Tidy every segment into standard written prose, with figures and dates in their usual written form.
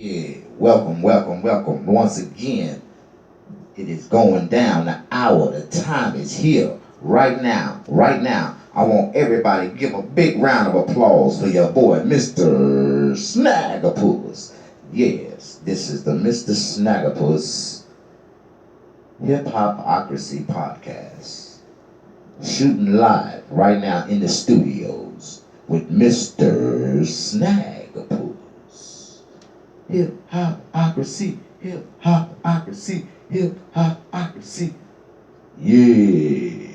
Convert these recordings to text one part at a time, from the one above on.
Yeah, welcome, welcome, welcome. Once again, it is going down. The hour, the time is here. Right now, right now. I want everybody to give a big round of applause for your boy, Mr. Snaggapuss. Yes, this is the Mr. Snaggapuss Hip Hopocracy Podcast. Shooting live right now in the studios with Mr. Snaggapuss. Hip hopocracy, hip hopocracy, hip hopocracy. Yeah.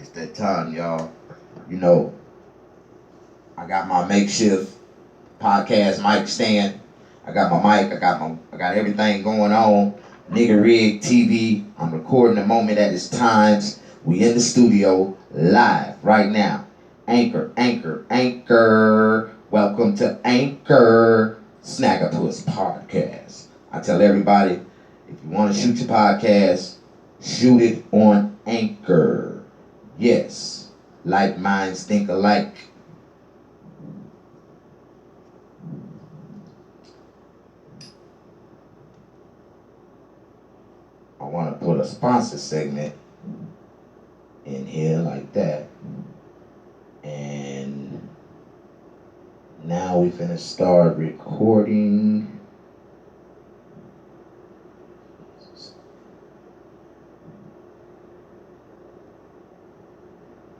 It's that time, y'all. You know, I got my makeshift podcast mic stand. I got my mic, I got everything going on. Nigga rig TV. I'm recording the moment at its times. We in the studio live right now. Anchor, anchor, anchor. Welcome to Anchor Snaggapuss Podcast. I tell everybody, if you want to shoot your podcast, shoot it on Anchor. Yes, like minds think alike. I want to put a sponsor segment in here like that. And now we finna start recording.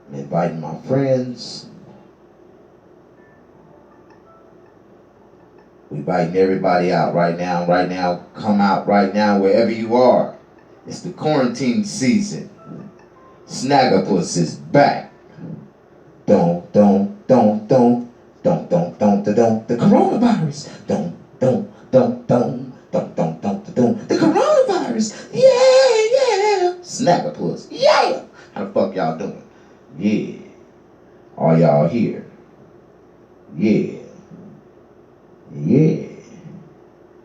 I'm inviting my friends. We inviting everybody out right now. Right now, come out right now wherever you are. It's the quarantine season. Snaggapuss is back. Don't. The coronavirus. Don't. The coronavirus. Yeah. Snaggapuss. Yeah. How the fuck y'all doing? Yeah. Are y'all here? Yeah.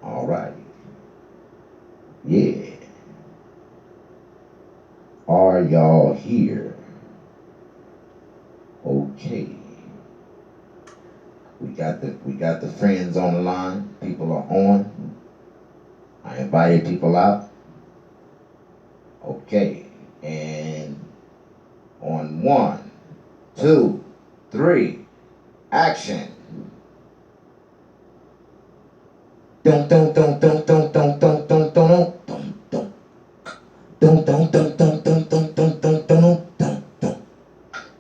All right. Yeah. Are y'all here? Okay. We got the friends on the line. People are on. I invited people out. Okay. And on 1, 2, 3, action. Don't.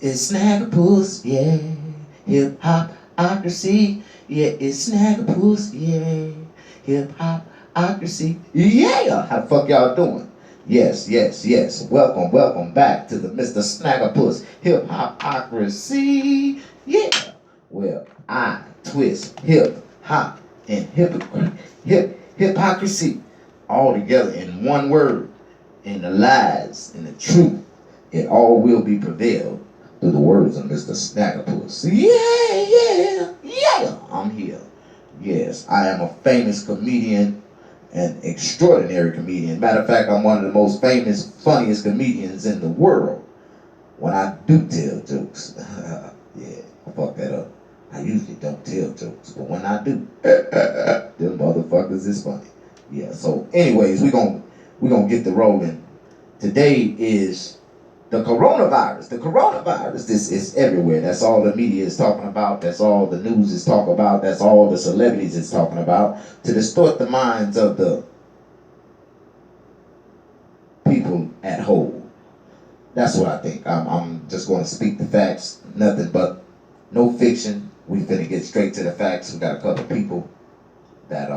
It's Snaggapuss, yeah. Hip hopocracy, yeah. It's Snaggapuss, yeah. Hip hopocracy, yeah. How the fuck y'all doing? Yes. Welcome back to the Mr. Snaggapuss Hip Hopocracy, yeah. Well, I twist hip hop and hypocrisy all together in one word. In the lies, in the truth, it all will be prevailed through the words of Mr. Snaggapuss. Yeah. I'm here. Yes, I am a famous comedian, an extraordinary comedian. Matter of fact, I'm one of the most famous, funniest comedians in the world. When I do tell jokes, yeah, I fuck that up. I usually don't tell jokes, but when I do, them motherfuckers is funny. Yeah. So, anyways, we gonna get the rolling. Today is the coronavirus. The coronavirus. This is everywhere. That's all the media is talking about. That's all the news is talking about. That's all the celebrities is talking about to distort the minds of the people at home. That's what I think. I'm just going to speak the facts. Nothing but no fiction. We finna get straight to the facts. We got a couple people that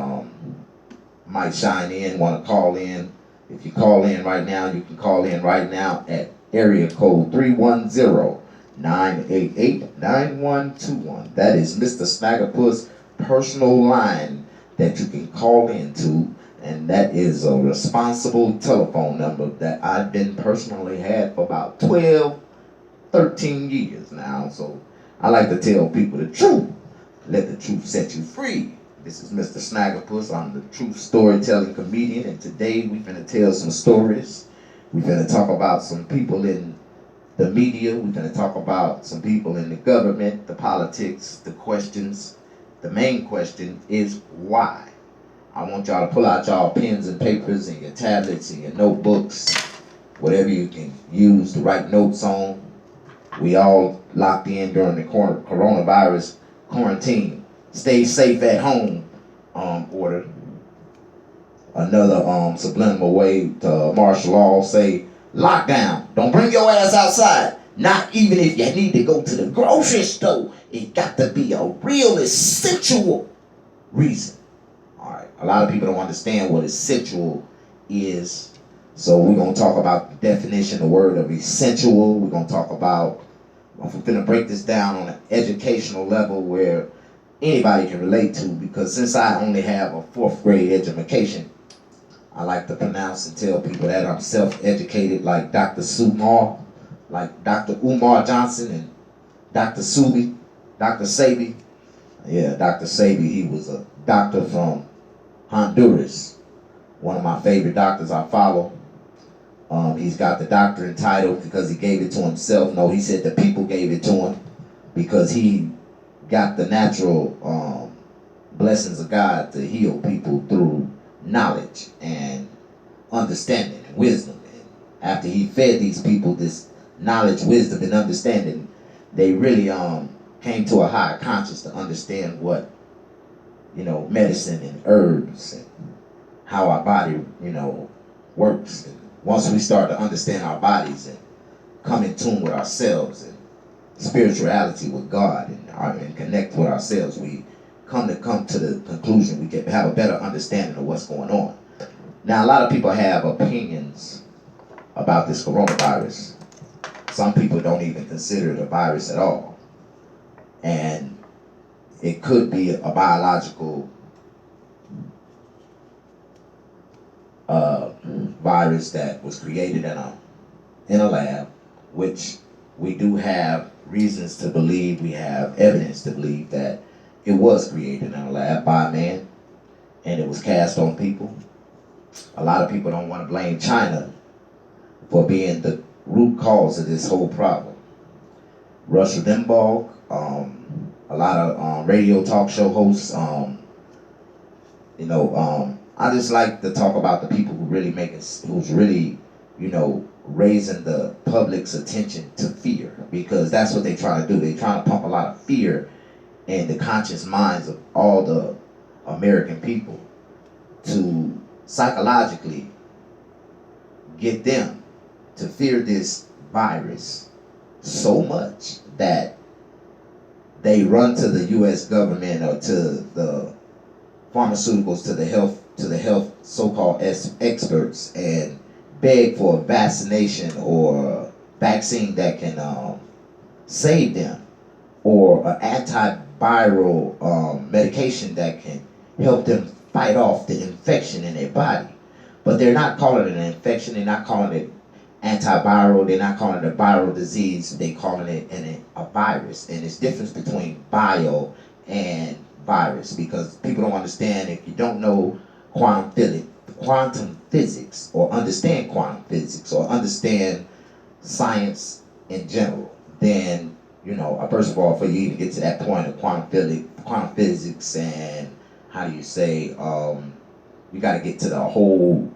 might shine in, want to call in. If you call in right now, you can call in right now at area code 310-988-9121. That is Mr. Snaggapuss' personal line that you can call into, and that is a responsible telephone number that I've been personally had for about 12, 13 years now. So I like to tell people the truth. Let the truth set you free. This is Mr. Snaggapuss. I'm the truth storytelling comedian, and today we finna tell some stories. We finna talk about some people in the media. We finna talk about some people in the government, the politics, the questions, The main question is why. I want y'all to pull out y'all pens and papers and your tablets and your notebooks, whatever you can use to write notes on. We all locked in during the coronavirus quarantine. Stay safe at home order. Another subliminal way to martial law say lockdown. Don't bring your ass outside. Not even if you need to go to the grocery store. It got to be a real essential reason. All right. A lot of people don't understand what essential is. So we're going to talk about the definition, the word of essential. We're going to talk about, I'm going to break this down on an educational level where anybody can relate to, because since I only have a 4th grade education, I like to pronounce and tell people that I'm self-educated like Dr. Sumar, like Dr. Umar Johnson and Dr. Subi, Dr. Sabi. Yeah, Dr. Sabi, he was a doctor from Honduras. One of my favorite doctors I follow. He's got the doctorate title because he gave it to himself. No, he said the people gave it to him because he got the natural blessings of God to heal people through knowledge and understanding and wisdom. And after he fed these people this knowledge, wisdom, and understanding, they really came to a higher conscience to understand what, medicine and herbs and how our body, works. And once we start to understand our bodies and come in tune with ourselves and spirituality with God and connect with ourselves, we come to the conclusion we can have a better understanding of what's going on. Now, a lot of people have opinions about this coronavirus. Some people don't even consider it a virus at all. And it could be a biological virus that was created in a lab, which we do have reasons to believe, we have evidence to believe that it was created in a lab by a man and it was cast on people. A lot of people don't want to blame China for being the root cause of this whole problem. Rush Limbaugh, a lot of radio talk show hosts, I just like to talk about the people who's really, raising the public's attention to fear, because that's what they try to do. They try to pump a lot of fear in the conscious minds of all the American people to psychologically get them to fear this virus so much that they run to the U.S. government or to the pharmaceuticals, to the health so-called experts, and beg for a vaccination or a vaccine that can save them, or an antiviral medication that can help them fight off the infection in their body. But they're not calling it an infection, they're not calling it antiviral, they're not calling it a viral disease, they're calling it a virus. And it's difference between bio and virus, because people don't understand. If you don't know quantum physics, or understand quantum physics, or understand science in general, then, first of all, for you to get to that point of quantum physics and, how do you say, you got to get to the whole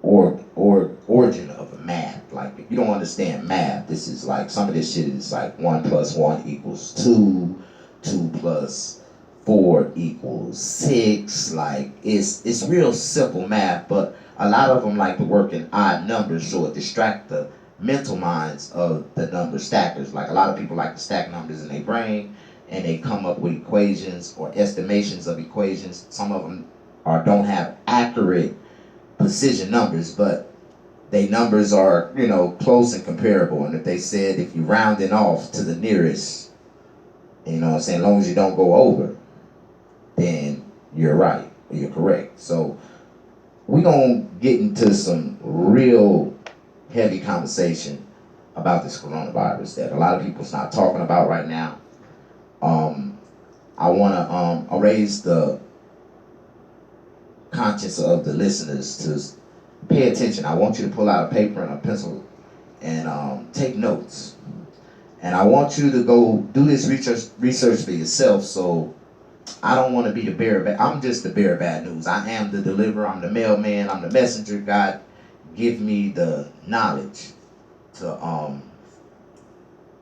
origin of math. Like, if you don't understand math, this is like, some of this shit is like 1 + 1 = 2, 2 + 4 = 6. Like, it's real simple math, but a lot of them like to work in odd numbers, so it distract the mental minds of the number stackers. Like, a lot of people like to stack numbers in their brain, and they come up with equations or estimations of equations. Some of them don't have accurate precision numbers, but they numbers are, close and comparable. And if they said, if you round it off to the nearest, as long as you don't go over, then you're right, you're correct. So we're going to get into some real heavy conversation about this coronavirus that a lot of people's not talking about right now. I want to raise the conscience of the listeners to pay attention. I want you to pull out a paper and a pencil and take notes. And I want you to go do this research for yourself, so I don't want to be the bearer of bad. I'm just the bearer of bad news. I am the deliverer. I'm the mailman. I'm the messenger. God, give me the knowledge to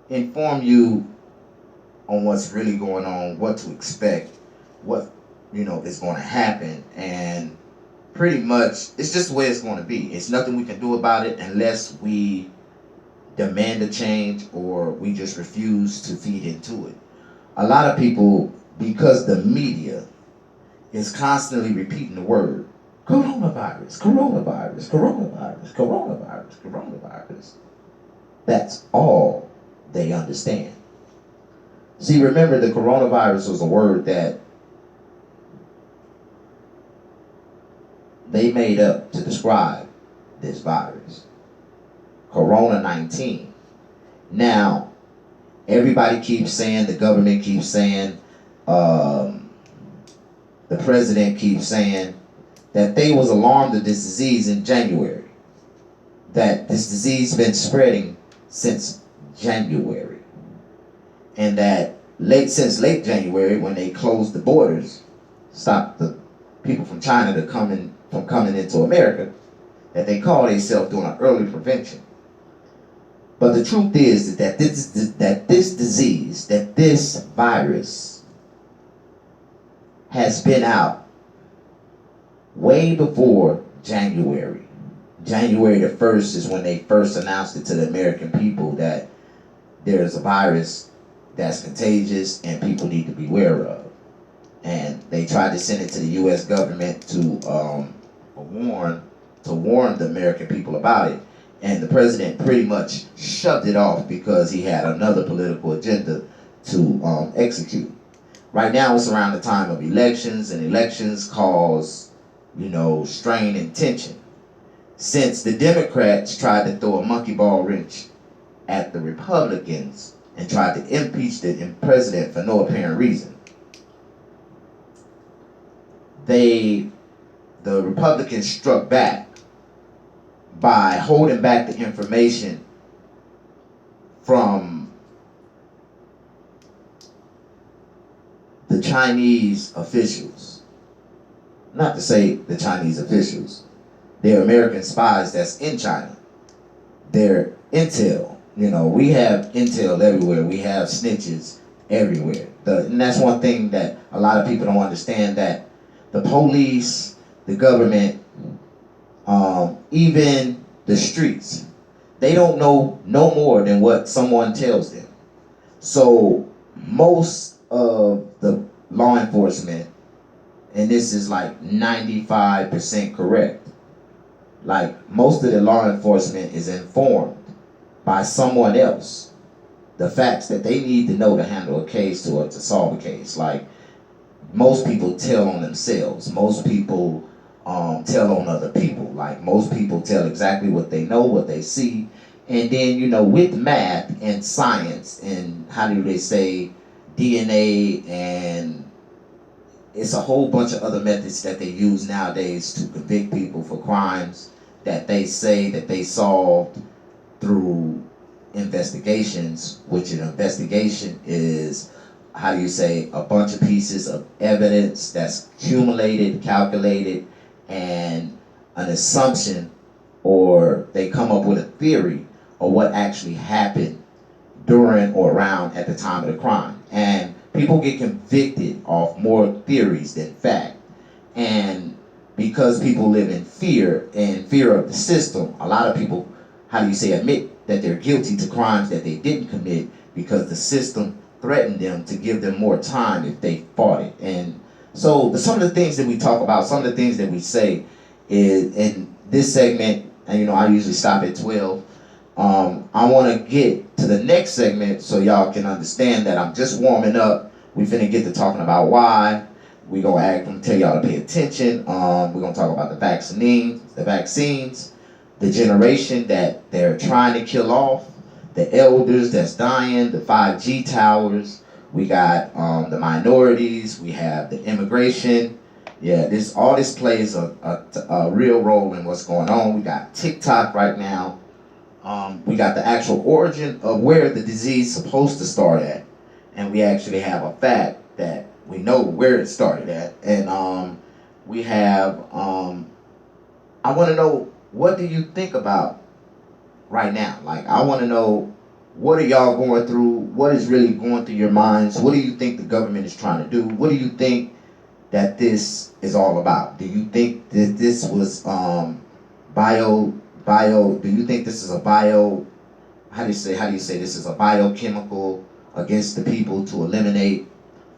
inform you on what's really going on, what to expect, what is going to happen, and pretty much it's just the way it's going to be. It's nothing we can do about it unless we demand a change or we just refuse to feed into it. A lot of people, because the media is constantly repeating the word coronavirus, coronavirus, coronavirus, coronavirus, coronavirus. That's all they understand. See, remember, the coronavirus was a word that they made up to describe this virus. Corona 19. Now, everybody keeps saying, the government keeps saying, the president keeps saying that they was alarmed of this disease in January. That this disease been spreading since January. And that since late January, when they closed the borders, stopped the people from China from coming into America, that they call themselves doing an early prevention. But the truth is that this disease, that this virus has been out way before January. January the 1st is when they first announced it to the American people that there's a virus that's contagious and people need to be aware of. And they tried to send it to the U.S. government to warn the American people about it. And the president pretty much shoved it off because he had another political agenda to execute. Right now it's around the time of elections, and elections cause, strain and tension. Since the Democrats tried to throw a monkey ball wrench at the Republicans and tried to impeach the president for no apparent reason, the Republicans struck back by holding back the information from the Chinese officials. Not to say the Chinese officials. They're American spies that's in China. They're intel. We have intel everywhere. We have snitches everywhere. And that's one thing that a lot of people don't understand, that the police, the government, even the streets, they don't know no more than what someone tells them. So most of the law enforcement, and this is like 95% correct, like most of the law enforcement is informed by someone else the facts that they need to know to handle a case or to solve a case. Like, most people tell on themselves. Most people tell on other people. Like, most people tell exactly what they know, what they see. And then, with math and science and, how do they say, DNA, and it's a whole bunch of other methods that they use nowadays to convict people for crimes that they say that they solved through investigations, which an investigation is, how do you say, a bunch of pieces of evidence that's accumulated, calculated, and an assumption, or they come up with a theory of what actually happened during or around at the time of the crime. And people get convicted off more theories than fact. And because people live in fear and fear of the system, a lot of people, how do you say, admit that they're guilty to crimes that they didn't commit because the system threatened them to give them more time if they fought it. And so some of the things that we talk about, some of the things that we say is in this segment, and I usually stop at 12. I want to get to the next segment so y'all can understand that I'm just warming up. We finna get to talking about why. We're gonna tell y'all to pay attention. We're gonna talk about the vaccines, the generation that they're trying to kill off, the elders that's dying, the 5G towers. We got the minorities. We have the immigration. Yeah, all this plays a real role in what's going on. We got TikTok right now. We got the actual origin of where the disease is supposed to start at. And we actually have a fact that We know where it started at, and we have. I want to know, what do you think about right now? Like, I want to know, what are y'all going through? What is really going through your minds? What do you think the government is trying to do? What do you think that this is all about? Do you think that this was bio? Do you think this is a bio? How do you say this is a biochemical against the people to eliminate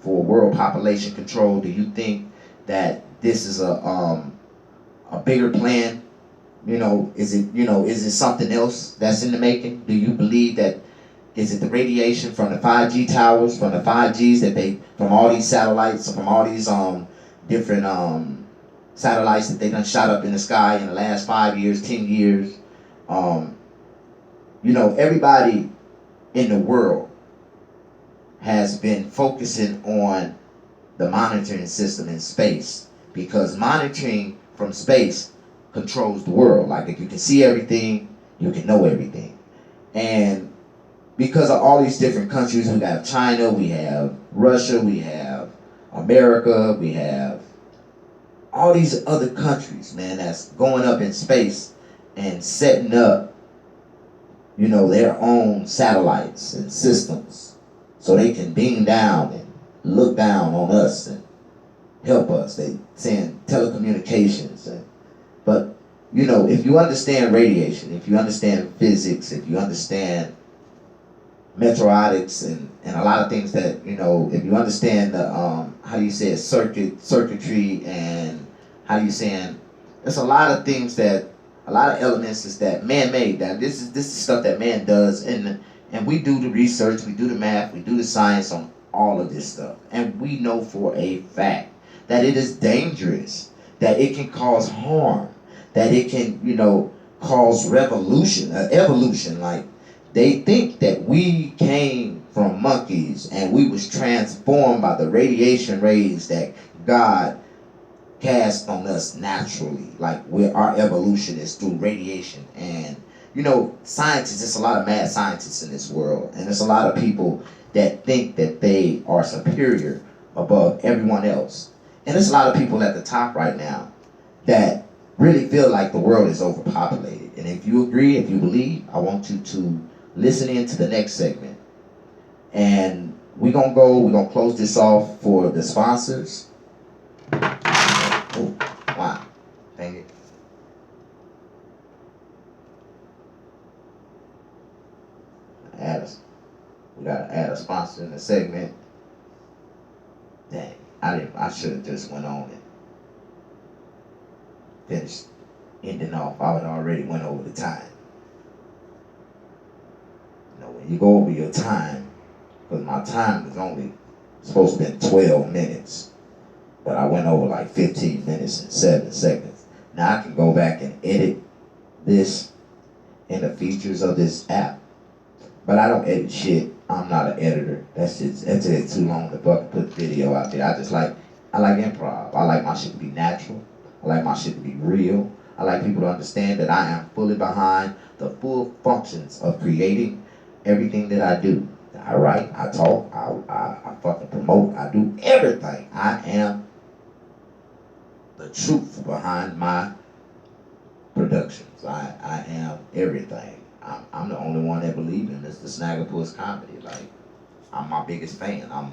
for world population control? Do you think that this is a bigger plan? Is it something else that's in the making? Do you believe that, is it the radiation from the 5G towers, from the 5Gs that from all these satellites, from all these different satellites that they done shot up in the sky in the last 5 years, 10 years? Everybody in the world has been focusing on the monitoring system in space, because monitoring from space controls the world. Like, if you can see everything, you can know everything. And because of all these different countries, we have China, we have Russia, we have America, we have all these other countries, man, that's going up in space and setting up, their own satellites and systems so they can beam down and look down on us and help us. They send telecommunications. But, if you understand radiation, if you understand physics, if you understand meteoritics and a lot of things that, if you understand the, how do you say it, circuitry, and how do you say, there's a lot of things that, a lot of elements is that man-made. That this is stuff that man does, and we do the research, we do the math, we do the science on all of this stuff, and we know for a fact that it is dangerous, that it can cause harm, that it can, cause evolution. Like, they think that we came from monkeys and we was transformed by the radiation rays that God cast on us naturally. Like, our evolution is through radiation. And scientists, there's a lot of mad scientists in this world, and there's a lot of people that think that they are superior above everyone else. And there's a lot of people at the top right now that really feel like the world is overpopulated. And if you agree, if you believe, I want you to listen in to the next segment. And we're going to close this off for the sponsors. Oh, wow. Thank you. We got to add a sponsor in the segment. Dang, I should have just went on and finished ending off. I would already went over the time. When you go over your time, because my time was only supposed to be 12 minutes, but I went over like 15 minutes and 7 seconds. Now I can go back and edit this in the features of this app, but I don't edit shit. I'm not an editor. That's too long to fucking put video out there. I like improv. I like my shit to be natural. I like my shit to be real. I like people to understand that I am fully behind the full functions of creating everything that I do. I write, I talk, I fucking promote, I do everything. I am the truth behind my productions. I am everything. I'm the only one that believe in this, the Snaggapuss comedy. Like, I'm my biggest fan. I'm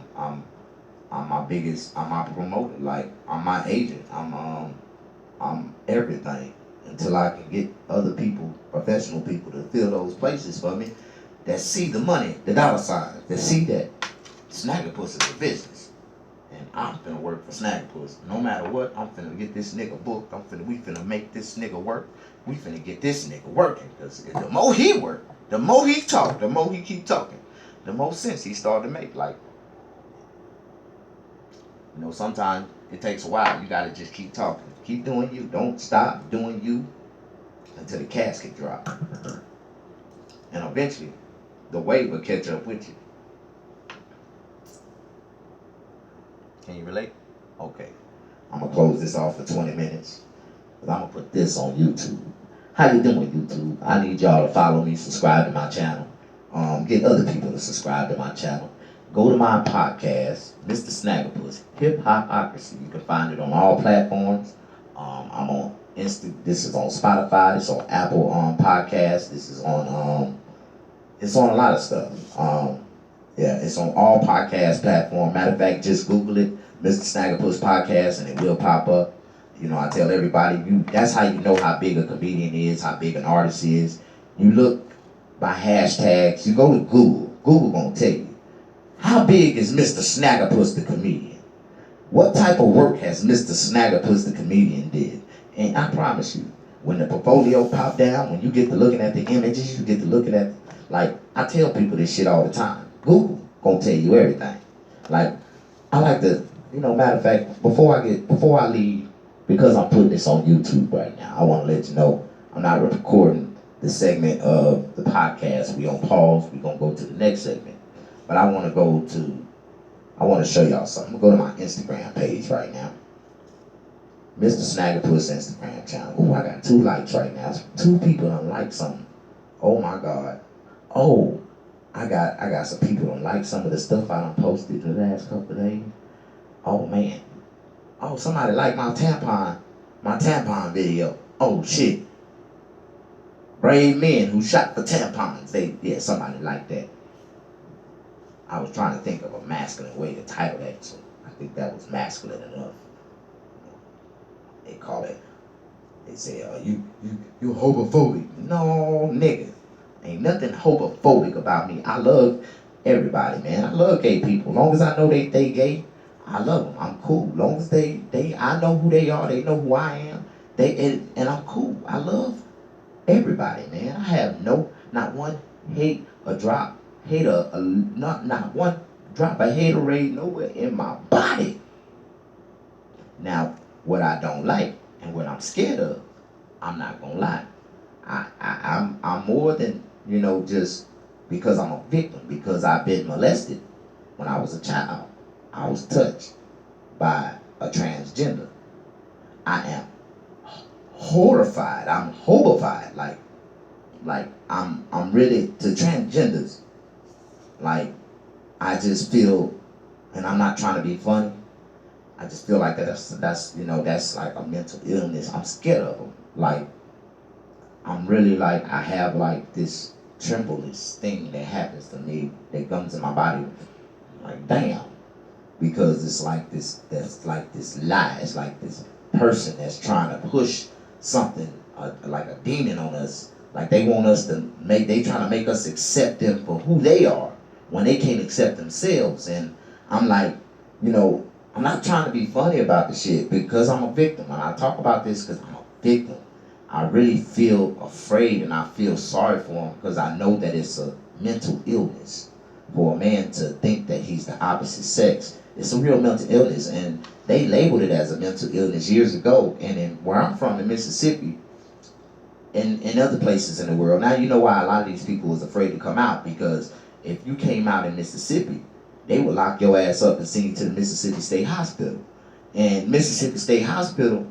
my promoter. Like, I'm my agent. I'm everything until I can get other people, professional people, to fill those places for me, that see the money, the dollar signs, that see that Snaggapuss is a business. And I'm finna work for Snaggapuss. No matter what, I'm finna get this nigga booked. We finna make this nigga work. We finna get this nigga working. Because the more he work, the more he talk, the more he keep talking, the more sense he start to make. Like, sometimes it takes a while. You gotta just keep talking. Keep doing you. Don't stop doing you until the casket drop. And eventually, the wave will catch up with you. Can you relate? Okay. I'm going to close this off for 20 minutes. Because I'm going to put this on YouTube. How you doing, YouTube? I need y'all to follow me, subscribe to my channel. Get other people to subscribe to my channel. Go to my podcast, Mr. Snaggapuss, Hip Hopocracy. You can find it on all platforms. I'm on This is on Spotify. It's on Apple Podcasts. This is on it's on a lot of stuff. Yeah, it's on all podcast platforms. Matter of fact, just Google it, Mr. Snaggapuss Podcast, and it will pop up. You know, I tell everybody, that's how you know how big a comedian is, how big an artist is. You look by hashtags. You go to Google. Google gonna tell you, how big is Mr. Snaggapuss the comedian? What type of work has Mr. Snaggapuss the comedian did? And I promise you, when the portfolio pop down, when you get to looking at the images, you get to looking at, like, I tell people this shit all the time. Google gonna tell you everything. Like, I like to, matter of fact, before I leave, because I'm putting this on YouTube right now, I want to let you know I'm not recording the segment of the podcast. We on pause. We gonna go to the next segment, but I want to show y'all something. I'm gonna go to my Instagram page right now. Mr. Snaggapuss Instagram channel. Oh, I got 2 likes right now. 2 people don't like something. Oh my God. Oh, I got some people don't like some of the stuff I done posted the last couple of days. Oh man. Oh, somebody liked my tampon video. Oh shit. Brave men who shot for tampons. Somebody liked that. I was trying to think of a masculine way to title that, so I think that was masculine enough. They call it, they say, you homophobic. No, nigga. Ain't nothing homophobic about me. I love everybody, man. I love gay people. As long as I know they gay, I love them. I'm cool. As long as I know who they are, they know who I am. And I'm cool. I love everybody, man. I have not one hate, not one drop of haterade nowhere in my body. Now, what I don't like and what I'm scared of, I'm not gonna lie. I'm more than, just because I'm a victim, because I've been molested when I was a child. I was touched by a transgender. I am horrified. I'm homofied. Like I'm really to transgenders. Like, I just feel, and I'm not trying to be funny, I just feel like that's like a mental illness. I'm scared of them. Like, I'm really like, I have like this trembleness thing that happens to me that comes in my body. Like, damn. Because it's like this lie. It's like this person that's trying to push something, like a demon on us. Like, they want us they trying to make us accept them for who they are when they can't accept themselves. And I'm like, I'm not trying to be funny about the shit because I'm a victim. And I talk about this because I'm a victim. I really feel afraid and I feel sorry for him because I know that it's a mental illness for a man to think that he's the opposite sex. It's a real mental illness, and they labeled it as a mental illness years ago. And in where I'm from in Mississippi, and in other places in the world, now you know why a lot of these people was afraid to come out, because if you came out in Mississippi, they would lock your ass up and send you to the Mississippi State Hospital. And Mississippi State Hospital,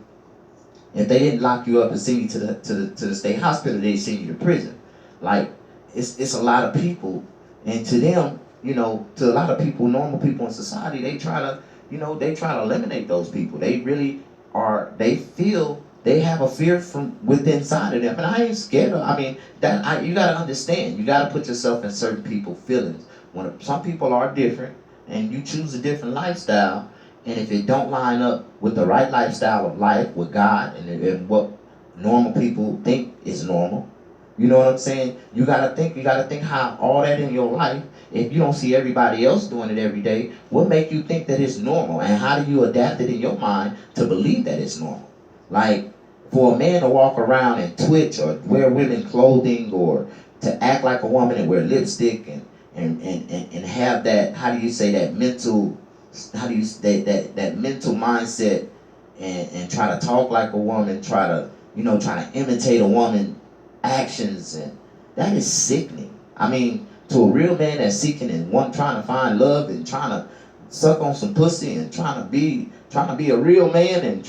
if they didn't lock you up and send you to the state hospital, they'd send you to prison. Like, it's a lot of people, and to them, to a lot of people, normal people in society, they try to eliminate those people. They really are. They feel they have a fear from within inside of them, and I ain't scared of. I mean, you gotta understand. You gotta put yourself in certain people's feelings. When some people are different, and you choose a different lifestyle, and if it don't line up with the right lifestyle of life with God and what normal people think is normal, you know what I'm saying? You gotta think how all that in your life. If you don't see everybody else doing it every day, what make you think that it's normal? And how do you adapt it in your mind to believe that it's normal? Like, for a man to walk around and twitch or wear women clothing or to act like a woman and wear lipstick and have that, how do you say, that mental, that mental mindset and try to talk like a woman, try to imitate a woman actions, and that is sickening. I mean, to a real man that's seeking and trying to find love and trying to suck on some pussy and trying to be a real man and